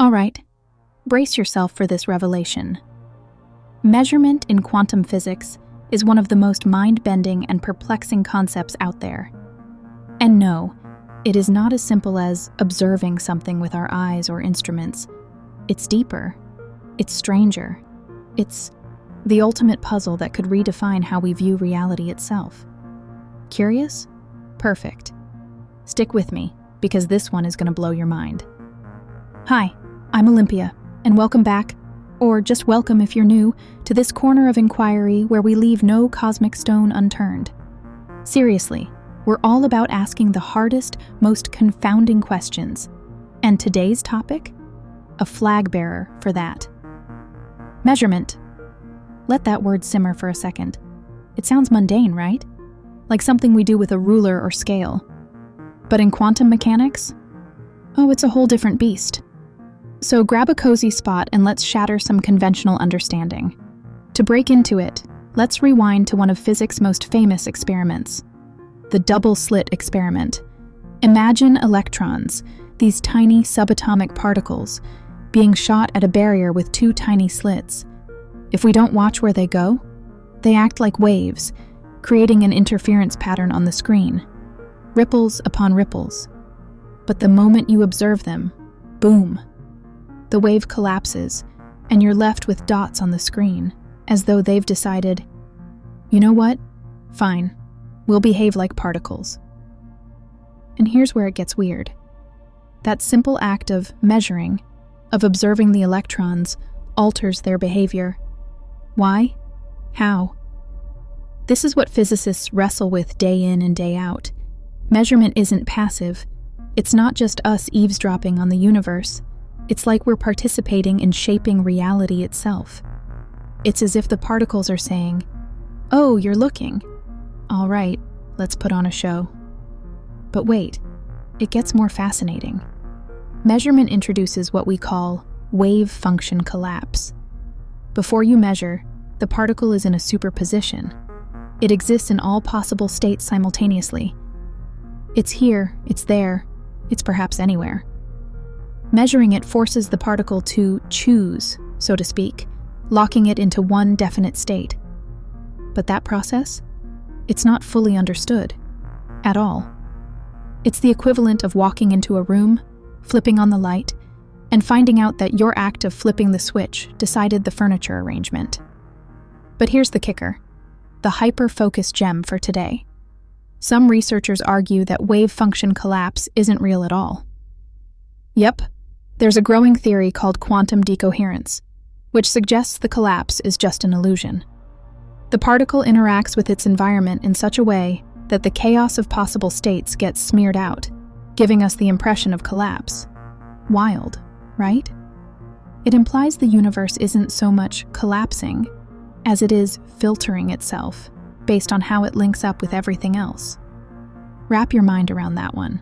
All right, brace yourself for this revelation. Measurement in quantum physics is one of the most mind-bending and perplexing concepts out there. And no, it is not as simple as observing something with our eyes or instruments. It's deeper. It's stranger. It's the ultimate puzzle that could redefine how we view reality itself. Curious? Perfect. Stick with me, because this one is going to blow your mind. Hi, I'm Olympia, and welcome back, or just welcome if you're new, to this corner of inquiry where we leave no cosmic stone unturned. Seriously, we're all about asking the hardest, most confounding questions. And today's topic? A flag bearer for that. Measurement. Let that word simmer for a second. It sounds mundane, right? Like something we do with a ruler or scale. But in quantum mechanics? Oh, it's a whole different beast. So grab a cozy spot and let's shatter some conventional understanding. To break into it, let's rewind to one of physics' most famous experiments, the double-slit experiment. Imagine electrons, these tiny subatomic particles, being shot at a barrier with two tiny slits. If we don't watch where they go, they act like waves, creating an interference pattern on the screen. Ripples upon ripples. But the moment you observe them, boom, the wave collapses, and you're left with dots on the screen, as though they've decided, you know what? Fine, we'll behave like particles. And here's where it gets weird. That simple act of measuring, of observing the electrons, alters their behavior. Why? How? This is what physicists wrestle with day in and day out. Measurement isn't passive. It's not just us eavesdropping on the universe. It's like we're participating in shaping reality itself. It's as if the particles are saying, "Oh, you're looking. All right, let's put on a show." But wait, it gets more fascinating. Measurement introduces what we call wave function collapse. Before you measure, the particle is in a superposition. It exists in all possible states simultaneously. It's here, it's there, it's perhaps anywhere. Measuring it forces the particle to choose, so to speak, locking it into one definite state. But that process? It's not fully understood. At all. It's the equivalent of walking into a room, flipping on the light, and finding out that your act of flipping the switch decided the furniture arrangement. But here's the kicker, the hyperfocus gem for today. Some researchers argue that wave function collapse isn't real at all. Yep, there's a growing theory called quantum decoherence, which suggests the collapse is just an illusion. The particle interacts with its environment in such a way that the chaos of possible states gets smeared out, giving us the impression of collapse. Wild, right? It implies the universe isn't so much collapsing as it is filtering itself based on how it links up with everything else. Wrap your mind around that one.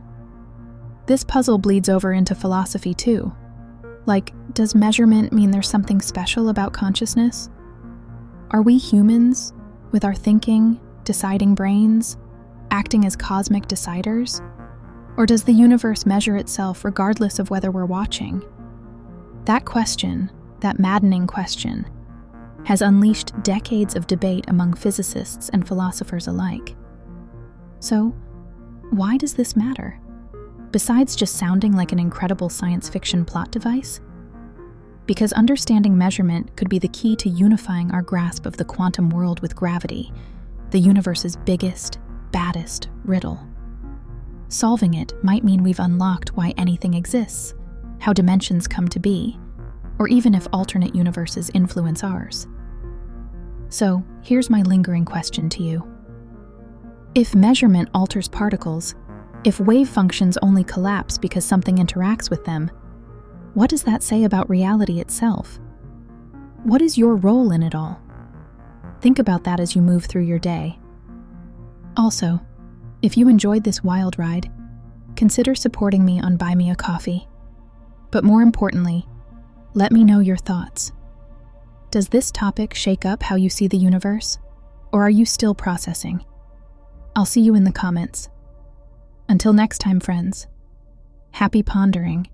This puzzle bleeds over into philosophy too. Like, does measurement mean there's something special about consciousness? Are we humans, with our thinking, deciding brains, acting as cosmic deciders? Or does the universe measure itself regardless of whether we're watching? That question, that maddening question, has unleashed decades of debate among physicists and philosophers alike. So, why does this matter? Besides just sounding like an incredible science fiction plot device? Because understanding measurement could be the key to unifying our grasp of the quantum world with gravity, the universe's biggest, baddest riddle. Solving it might mean we've unlocked why anything exists, how dimensions come to be, or even if alternate universes influence ours. So, here's my lingering question to you. If measurement alters particles, if wave functions only collapse because something interacts with them, what does that say about reality itself? What is your role in it all? Think about that as you move through your day. Also, if you enjoyed this wild ride, consider supporting me on Buy Me a Coffee. But more importantly, let me know your thoughts. Does this topic shake up how you see the universe, or are you still processing? I'll see you in the comments. Until next time, friends, happy pondering.